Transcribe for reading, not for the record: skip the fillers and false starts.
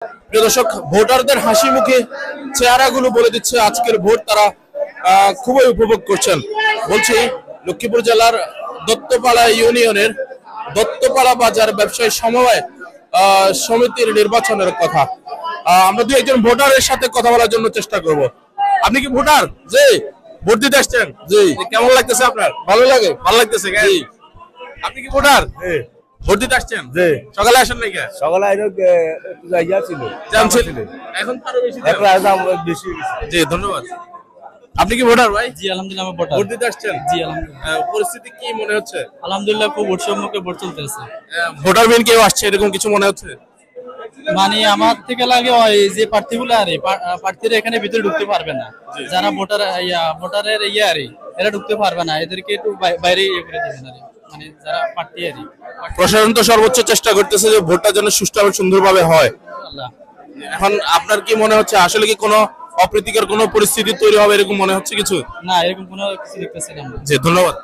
প্রিয় দর্শক, ভোটারদের হাসি মুখে চেহারাগুলো বলে দিচ্ছে আজকের ভোট তারা খুবই উপভোগ করছেন। বলছি লক্ষ্মীপুর জেলার দত্তপাড়া ইউনিয়নের দত্তপাড়া বাজার ব্যবসায়ী সমবায় সমিতির নির্বাচনের কথা। আমরা দুই একজন ভোটারের সাথে কথা বলার জন্য চেষ্টা করব। আপনি কি ভোটার? জি। ভোট দিতে আসছেন? জি। কেমন লাগতেছে আপনার? ভালো লাগে। ভালো লাগতেছে? জি। আপনি কি ভোটার? জি। ভোট দিতে আসছেন? জি। সকালে আসেন নাই কে? সকালে আইলো জায়গা ছিল, এখন আরো বেশি বেশি। জি, ধন্যবাদ। আপনি কি ভোটার ভাই? জি আলহামদুলিল্লাহ আমি ভোটার। ভোট দিতে আসছেন? জি আলহামদুলিল্লাহ। পরিস্থিতি কি মনে হচ্ছে? আলহামদুলিল্লাহ খুব উৎসবমুখে ভোট চলতেছে। ভোটার বিন কেউ আসছে এরকম কিছু মনে হচ্ছে? মানে আমার থেকে লাগে ওই যে প্রার্থীগুলো আরে প্রার্থীরা এখানে ভিতরে ঢুকতে পারবে না, যারা ভোটারের আরে এরা ঢুকতে পারবে না, এদেরকে একটু বাইরে করে দেবেন আরে, মানে যারা প্রার্থী আরে। প্রশাসন তো সর্বোচ্চ চেষ্টা করতেছে যে ভোটটা যেন সুষ্ঠু এবং সুন্দরভাবে হয়। এখন আপনার কি মনে হচ্ছে আসলে কি কোনো অপ্রীতিকর কোনো পরিস্থিতি তৈরি হবে এরকম মনে হচ্ছে কিছু? না, এরকম কোনো কিছু দেখতেছি না। জি, ধন্যবাদ।